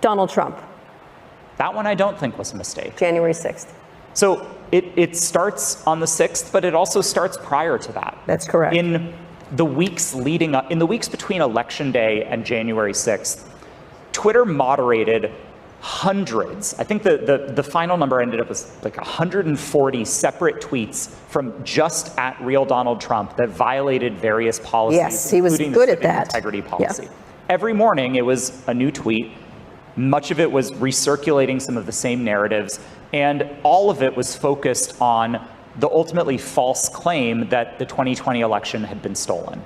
Donald Trump. That one I don't think was a mistake. January 6th. So it starts on the 6th, but it also starts prior to that. That's correct. In the weeks leading up, in the weeks between Election Day and January 6th, Twitter moderated hundreds, I think the final number ended up as like 140 separate tweets from just at Real Donald Trump that violated various policies. Yes, he was good at that. Integrity policy. Yeah. Every morning it was a new tweet. Much of it was recirculating some of the same narratives, and all of it was focused on the ultimately false claim that the 2020 election had been stolen.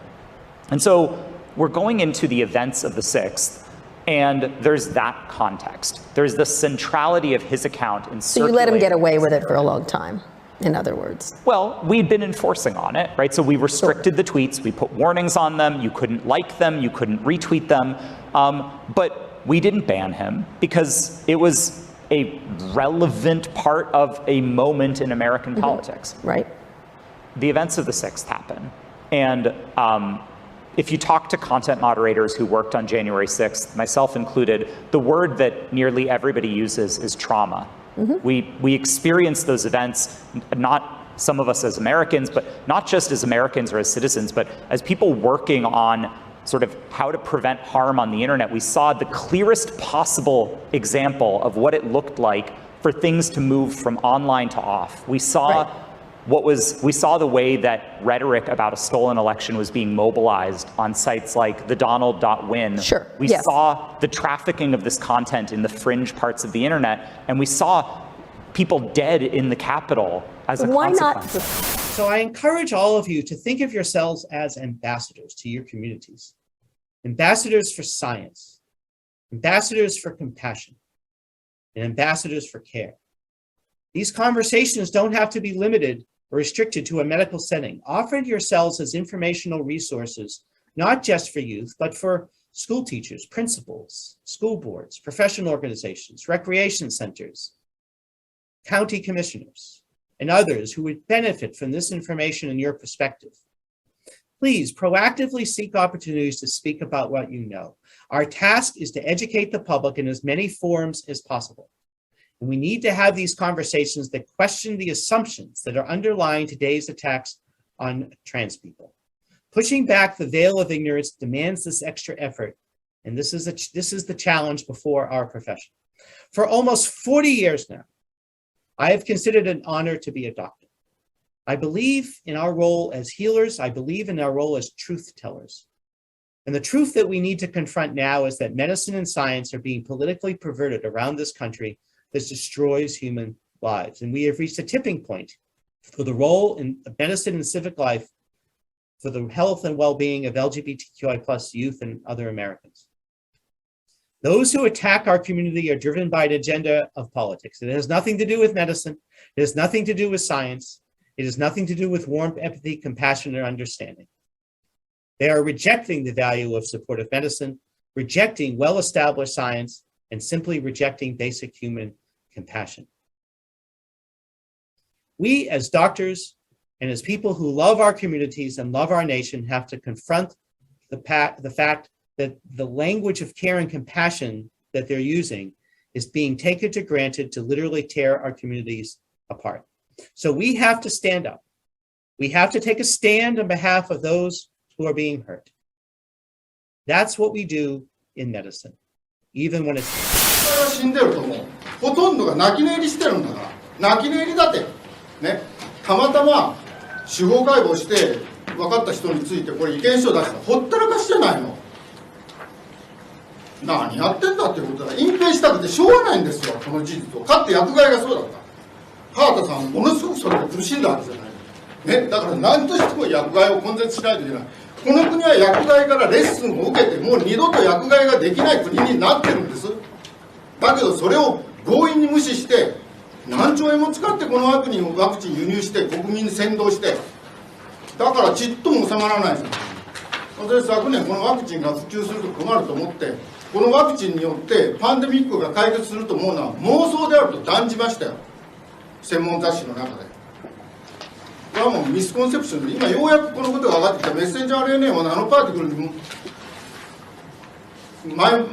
And so we're going into the events of the 6th, and there's that context. There's the centrality of his account in circulating. So you let him get away with it for a long time, in other words. Well, we'd been enforcing on it, right? So we restricted the tweets, we put warnings on them, you couldn't like them, you couldn't retweet them, but we didn't ban him because it was a relevant part of a moment in American politics. Right. The events of the 6th happen, and if you talk to content moderators who worked on January 6th, myself included, the word that nearly everybody uses is trauma. We experienced those events, not some of us as Americans, but not just as Americans or as citizens, but as people working on sort of how to prevent harm on the internet. We saw the clearest possible example of what it looked like for things to move from online to off. We saw we saw the way that rhetoric about a stolen election was being mobilized on sites like thedonald.win. Sure. We saw the trafficking of this content in the fringe parts of the internet, and we saw people dead in the Capitol as a consequence. So I encourage all of you to think of yourselves as ambassadors to your communities. Ambassadors for science, ambassadors for compassion, and ambassadors for care. These conversations don't have to be limited or restricted to a medical setting. Offer yourselves as informational resources, not just for youth, but for school teachers, principals, school boards, professional organizations, recreation centers, county commissioners, and others who would benefit from this information and your perspective. Please proactively seek opportunities to speak about what you know. Our task is to educate the public in as many forms as possible. And we need to have these conversations that question the assumptions that are underlying today's attacks on trans people. Pushing back the veil of ignorance demands this extra effort, and this is the challenge before our profession. For almost 40 years now, I have considered it an honor to be a doctor. I believe in our role as healers. I believe in our role as truth tellers. And the truth that we need to confront now is that medicine and science are being politically perverted around this country that destroys human lives. And we have reached a tipping point for the role in medicine and civic life for the health and well-being of LGBTQI+ youth and other Americans. Those who attack our community are driven by an agenda of politics. It has nothing to do with medicine. It has nothing to do with science. It has nothing to do with warmth, empathy, compassion, or understanding. They are rejecting the value of supportive medicine, rejecting well-established science, and simply rejecting basic human compassion. We as doctors and as people who love our communities and love our nation have to confront the fact that the language of care and compassion that they're using is being taken for granted to literally tear our communities apart. So we have to stand up. We have to take a stand on behalf of those who are being hurt. That's what we do in medicine, even when it's... 死んでると思う。ほとんどが泣き寝入りしてるんだから。泣き寝入りだって。ね。たまたま司法解剖して分かった人についてこれ意見書出したほったらかしじゃないの。何やってんだっていうことだ。隠蔽したくてしょうがないんですよ、この事実を。かって薬害がそうだった。川田さんものすごくそれで苦しんだわけじゃない。ね。だから何としても薬害を根絶しないといけない。この国は薬害からレッスンを受けてもう二度と薬害ができない国になってるんです。だけどそれを強引に無視して何兆円も使ってこのワクチン輸入して国民に先導してだからちっとも収まらないです。私昨年このワクチンが普及すると困ると思ってこのワクチンによってパンデミックが解決すると思うのは妄想であると断じましたよ、専門雑誌の中で。これはもうミスコンセプションで今ようやくこのことが分かってきた。メッセンジャー RNA はナノパーティクルにもナノ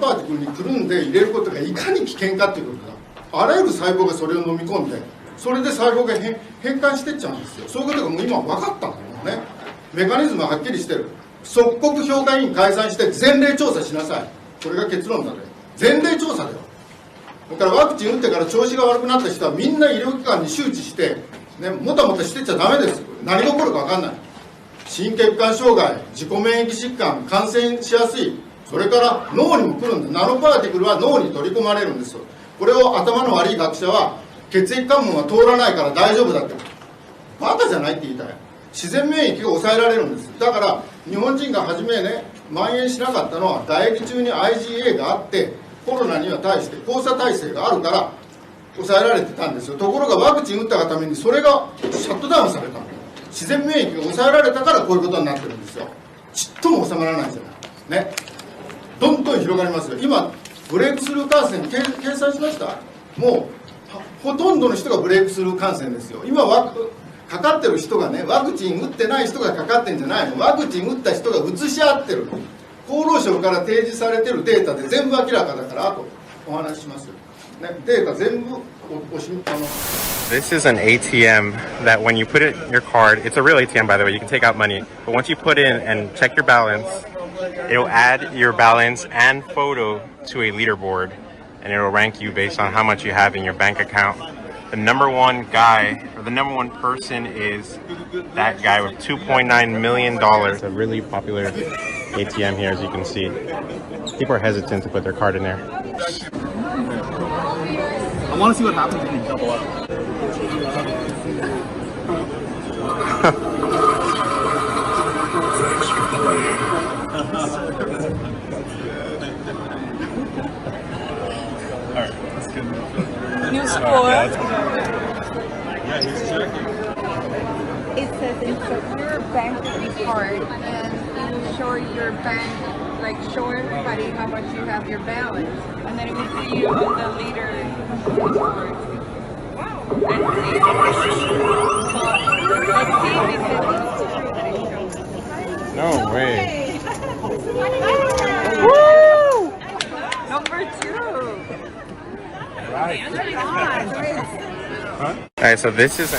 パーティクルにくるんで入れることがいかに危険かっていうことが、あらゆる細胞がそれを飲み込んで、それで細胞が変換していっちゃうんですよ。そういうことがもう今分かったんだよね。メカニズムははっきりしてる。即刻評価委員解散して前例調査しなさい。これが結論だね。前例調査だよ。だからワクチン打ってから調子が悪くなった人はみんな医療機関に周知して、ね、もたもたしてちゃダメです。何が起こるか分かんない。心血管障害、自己免疫疾患、感染しやすい、それから脳にも来るんだ。ナノパーティクルは脳に取り込まれるんですよ。これを頭の悪い学者は血液関門は通らないから大丈夫だって。バカじゃないって言いたい。自然免疫が抑えられるんです。だから日本人が初めね、蔓延しなかったのは唾液中に IgA があってコロナには対して交差耐性があるから抑えられてたんですよ。ところがワクチン打ったがためにそれがシャットダウンされたの。自然免疫が抑えられたからこういうことになってるんですよ。ちっとも収まらないじゃないね。どんどん広がりますよ。今ブレイクスルー感染掲載しました。もうほとんどの人がブレイクスルー感染ですよ。今かかってる人がね、ワクチン打ってない人がかかってんじゃないの。ワクチン打った人がうつし合ってる。厚労省から提示されてるデータで全部明らかだから、あとお話ししますよ、ね、データ全部This is an ATM that when you put it in your card, it's a real ATM by the way, you can take out money, but once you put in and check your balance, it'll add your balance and photo to a leaderboard and it'll rank you based on how much you have in your bank account. The number one guy, or the number one person is that guy with $2.9 million. It's a really popular ATM here, as you can see. People are hesitant to put their card in there. I want to see what happens if you double up. Alright, that's good. New score. Yeah, he's checking. It says insert your bank card and it will show your bank, like show everybody how much you have your balance, and then it will put you on the leader board. Wow. Let's see. Let's see if it's true that it shows. No way. Woo! Number 2. Right. Alright, so this is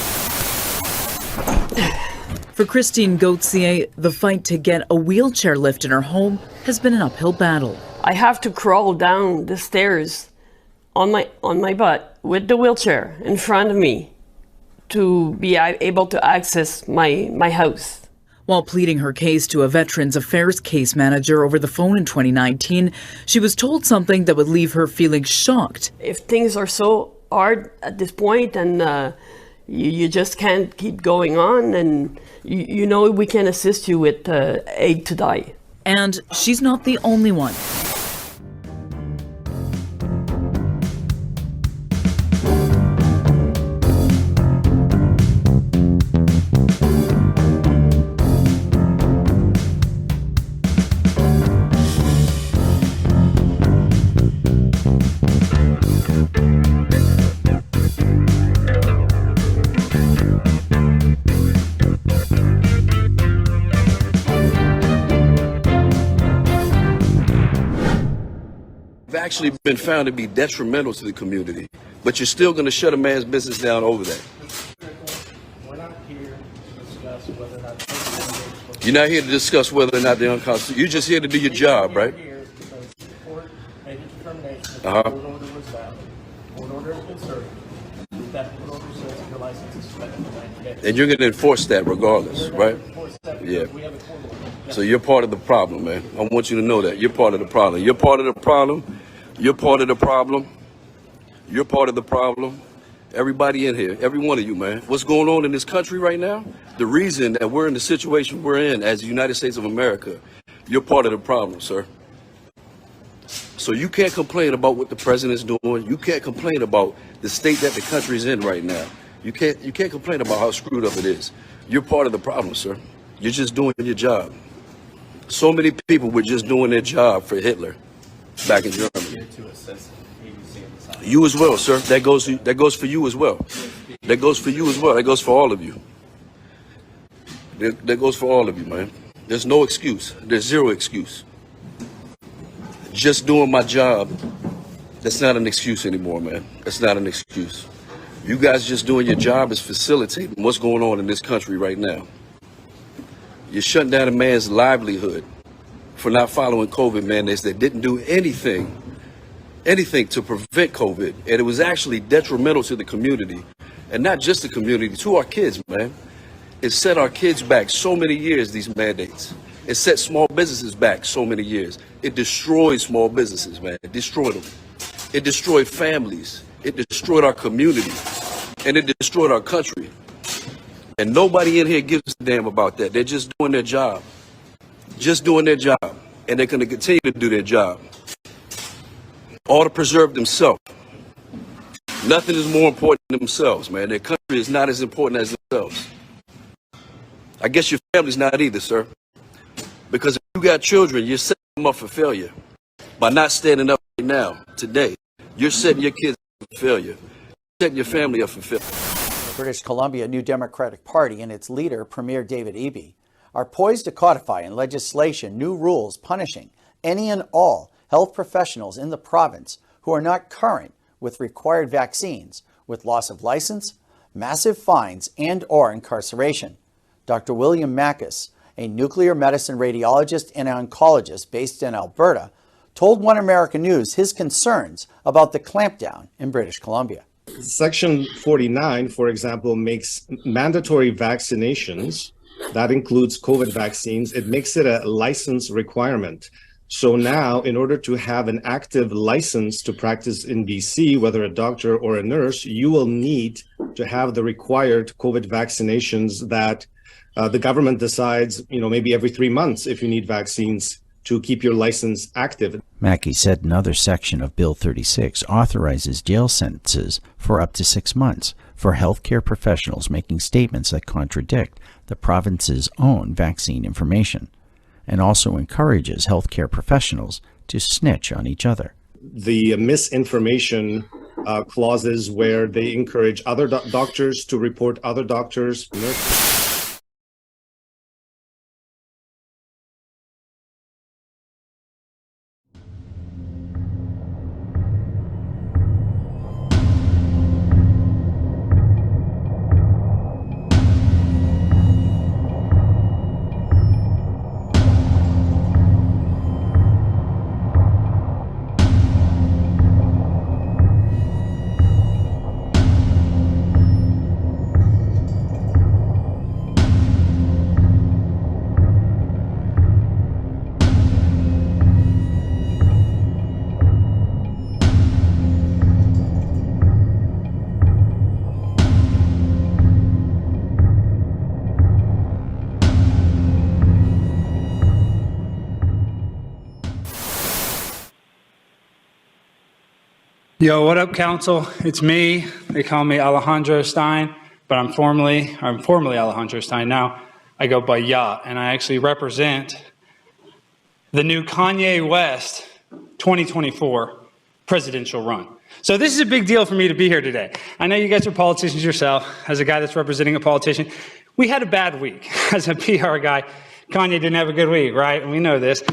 For Christine Gauthier, the fight to get a wheelchair lift in her home has been an uphill battle. I have to crawl down the stairs on my butt with the wheelchair in front of me to be able to access my house. While pleading her case to a Veterans Affairs case manager over the phone in 2019, she was told something that would leave her feeling shocked. If things are so hard at this point and you just can't keep going on, and you know we can assist you with aid to die. And she's not the only one. Actually been found to be detrimental to the community, but you're still going to shut a man's business down over that. You're not here to discuss whether or not they're unconstitutional. You're just here to do your job, right? And you're going to enforce that regardless, right? Yeah. So you're part of the problem, man. I want you to know that. You're part of the problem. You're part of the problem. You're part of the problem. You're part of the problem. Everybody in here, every one of you, man. What's going on in this country right now? The reason that we're in the situation we're in as the United States of America, you're part of the problem, sir. So you can't complain about what the president's doing. You can't complain about the state that the country's in right now. You can't complain about how screwed up it is. You're part of the problem, sir. You're just doing your job. So many people were just doing their job for Hitler back in Germany. You as well, sir. That goes for you as well. That goes for you as well. That goes for all of you. That goes for all of you, man. There's no excuse. There's zero excuse. just doing my job, that's not an excuse anymore, man. That's not an excuse. You guys just doing your job is facilitating what's going on in this country right now. You're shutting down a man's livelihood for not following COVID mandates that didn't do anything to prevent COVID. And it was actually detrimental to the community, and not just the community, to our kids, man. It set our kids back so many years, these mandates. It set small businesses back so many years. It destroyed small businesses, man. It destroyed them. It destroyed families. It destroyed our community. And it destroyed our country. And nobody in here gives a damn about that. They're just doing their job. Just doing their job. And they're going to continue to do their job. All to preserve themselves. Nothing is more important than themselves, man. Their country is not as important as themselves. I guess your family's not either, sir. Because if you got children, you're setting them up for failure. By not standing up right now, today, you're setting your kids up for failure. You're setting your family up for failure. British Columbia New Democratic Party and its leader, Premier David Eby, are poised to codify in legislation new rules punishing any and all health professionals in the province who are not current with required vaccines, with loss of license, massive fines, and/or incarceration. Dr. William Mackis, a nuclear medicine radiologist and oncologist based in Alberta, told One American News his concerns about the clampdown in British Columbia. Section 49, for example, makes mandatory vaccinations, that includes COVID vaccines, it makes it a license requirement. So now, in order to have an active license to practice in BC, whether a doctor or a nurse, you will need to have the required COVID vaccinations that the government decides, maybe every 3 months if you need vaccines to keep your license active. Mackey said another section of Bill 36 authorizes jail sentences for up to 6 months for healthcare professionals making statements that contradict the province's own vaccine information, and also encourages healthcare professionals to snitch on each other. The misinformation clauses where they encourage other doctors to report other doctors, nurses. Yo, what up, Council? It's me. They call me Alejandro Stein, but I'm formerly Alejandro Stein now. I go by Ya, and I actually represent the new Kanye West 2024 presidential run. So this is a big deal for me to be here today. I know you guys are politicians yourself. As a guy that's representing a politician, we had a bad week. As a PR guy, Kanye didn't have a good week, right? And we know this.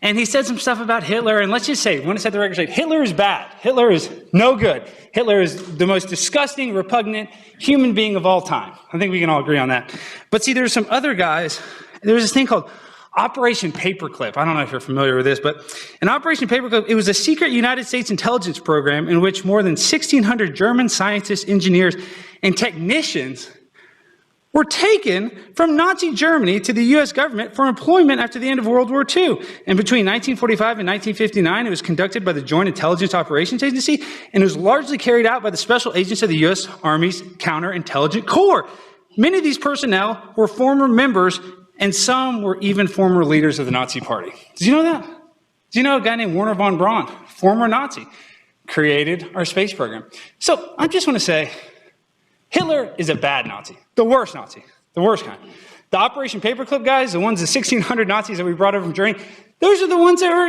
And he said some stuff about Hitler, and let's just say, when it's set the record straight, Hitler is bad. Hitler is no good. Hitler is the most disgusting, repugnant human being of all time. I think we can all agree on that. But see, there's some other guys. There's this thing called Operation Paperclip. I don't know if you're familiar with this, but in Operation Paperclip, it was a secret United States intelligence program in which more than 1,600 German scientists, engineers, and technicians were taken from Nazi Germany to the U.S. government for employment after the end of World War II. And between 1945 and 1959, it was conducted by the Joint Intelligence Operations Agency, and it was largely carried out by the special agents of the U.S. Army's Counterintelligence Corps. Many of these personnel were former members, and some were even former leaders of the Nazi Party. Did you know that? Did you know a guy named Werner von Braun, former Nazi, created our space program? So I just want to say, Hitler is a bad Nazi, the worst kind. The Operation Paperclip guys, the 1,600 Nazis that we brought over from Germany, those are the ones that were,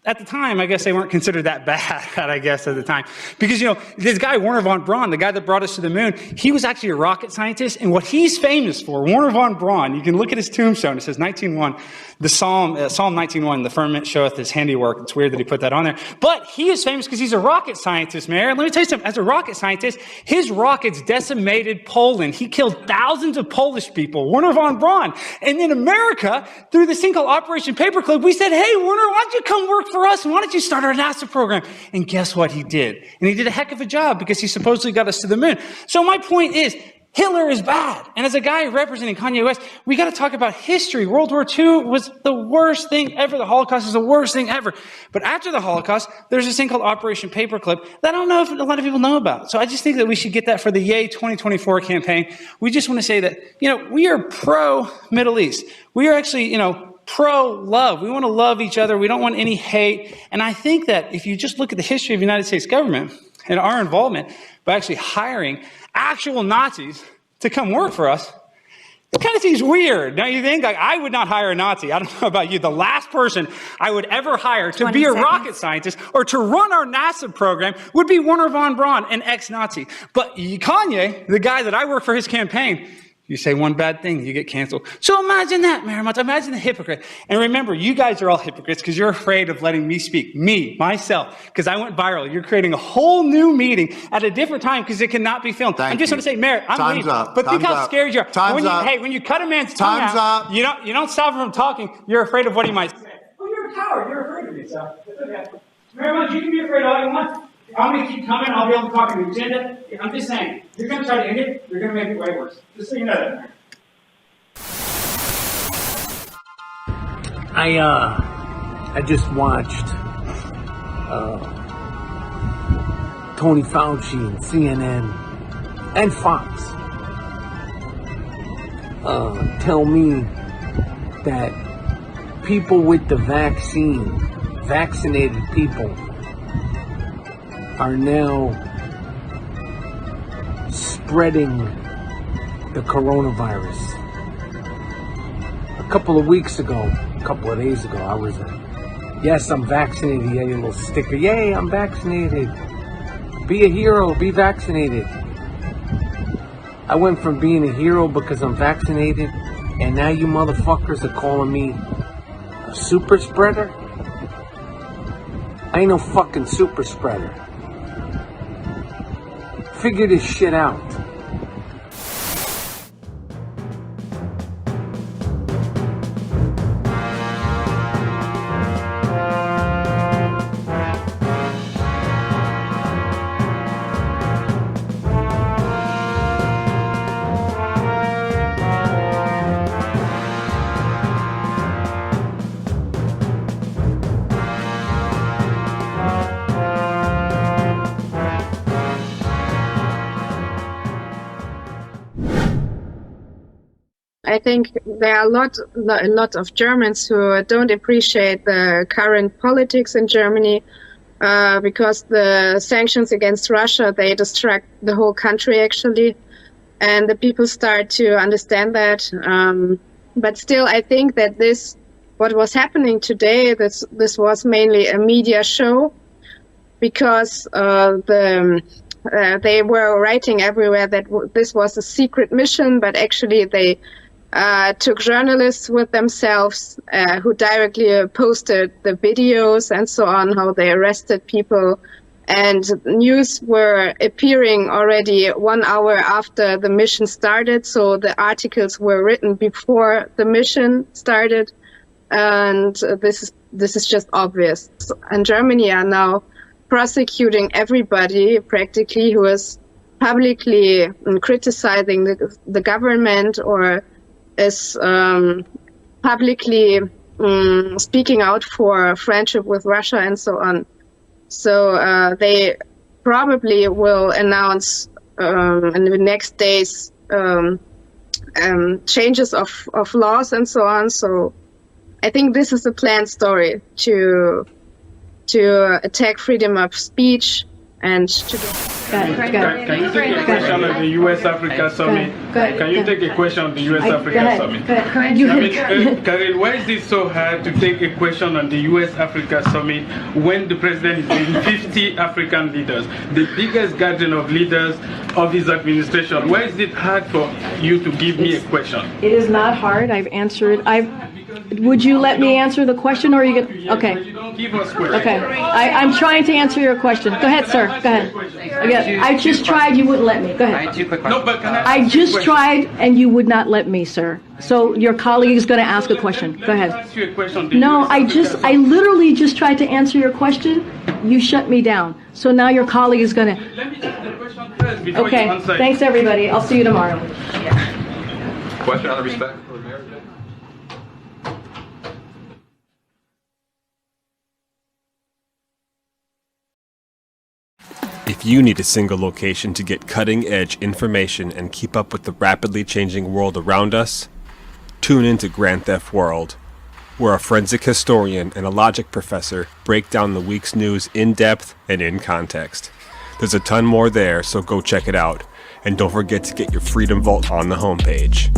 at the time, I guess they weren't considered that bad, I guess, at the time. Because, you know, this guy, Wernher von Braun, the guy that brought us to the moon, he was actually a rocket scientist. And what he's famous for, Wernher von Braun, you can look at his tombstone. It says 19:1, the Psalm 19:1, the firmament showeth his handiwork. It's weird that he put that on there. But he is famous because he's a rocket scientist, Mayor. And let me tell you something. As a rocket scientist, his rockets decimated Poland. He killed thousands of Polish people, Wernher von Braun. And in America, through this thing called Operation Paperclip, we said, hey, Wernher, why don't you come work for us? And why don't you start our NASA program? And guess what he did? And he did a heck of a job because he supposedly got us to the moon. So my point is, Hitler is bad. And as a guy representing Kanye West, we got to talk about history. World War II was the worst thing ever. The Holocaust is the worst thing ever. But after the Holocaust, there's this thing called Operation Paperclip that I don't know if a lot of people know about. So I just think that we should get that for the Yay 2024 campaign. We just want to say that, you know, we are pro-Middle East. We are actually, you know, pro-love. We want to love each other. We don't want any hate. And I think that if you just look at the history of the United States government and our involvement by actually hiring actual Nazis to come work for us, it kind of seems weird, don't you think? Like, I would not hire a Nazi. I don't know about you. The last person I would ever hire to be a rocket scientist or to run our NASA program would be Wernher von Braun, an ex-Nazi. But Kanye, the guy that I work for his campaign, you say one bad thing, you get canceled. So imagine that, Marimont. Imagine the hypocrite. And remember, you guys are all hypocrites because you're afraid of letting me speak. Me, myself, because I went viral. You're creating a whole new meeting at a different time because it cannot be filmed. I'm just going to say, Mayor, I'm leaving. But think how scared you are. Hey, when you cut a man's tongue out, you don't stop him from talking. You're afraid of what he might say. Well, you're a coward. You're afraid of me, so it's okay. Marimont, you can be afraid all you want. I'm going to keep coming. I'll be able to talk an agenda. I'm just saying, you're going to try to end it, you're going to make it way worse. Just so you know that. I just watched Tony Fauci and CNN and Fox tell me that people with the vaccine, vaccinated people, are now spreading the coronavirus. A couple of weeks ago, a couple of days ago, I was yes, I'm vaccinated. Yeah, your little sticker. Yay, I'm vaccinated. Be a hero, be vaccinated. I went from being a hero because I'm vaccinated, and now you motherfuckers are calling me a super spreader? I ain't no fucking super spreader. Figure this shit out. I think there are a lot of Germans who don't appreciate the current politics in Germany because the sanctions against Russia, they distract the whole country actually, and the people start to understand that. But still, I think that what was happening today, this was mainly a media show because they were writing everywhere that this was a secret mission, but actually they took journalists with themselves who directly posted the videos and so on, how they arrested people. And news were appearing already 1 hour after the mission started. So the articles were written before the mission started. And this is just obvious. And Germany are now prosecuting everybody practically who is publicly criticizing the government or is publicly speaking out for friendship with Russia and so on. So they probably will announce in the next days changes of laws and so on. So I think this is a planned story to attack freedom of speech and to Can you take a question on the U.S. Africa Summit? Can you take a question on the U.S. Africa Summit? Karel, why is it so hard to take a question on the U.S. Africa Summit when the president is leading 50 African leaders, the biggest gathering of leaders of his administration? Why is it hard for you to give me a question? It is not hard. I've answered. Would you let me answer the question, or are you going? Yes, okay. But you don't give us questions. Okay. I'm trying to answer your question. Go ahead, sir. Go ahead. Again, I just tried. You wouldn't let me. Go ahead. No, but can I just tried, and you would not let me, sir. So your colleague is going to ask a question. Go ahead. Ask you a question. No, I literally just tried to answer your question. You shut me down. So now your colleague is going to. Let me ask the question first before Okay. you answer. Thanks, everybody. I'll see you tomorrow. Question on the respect for America? If you need a single location to get cutting-edge information and keep up with the rapidly changing world around us, tune into Grand Theft World, where a forensic historian and a logic professor break down the week's news in depth and in context. There's a ton more there, so go check it out. And don't forget to get your Freedom Vault on the homepage.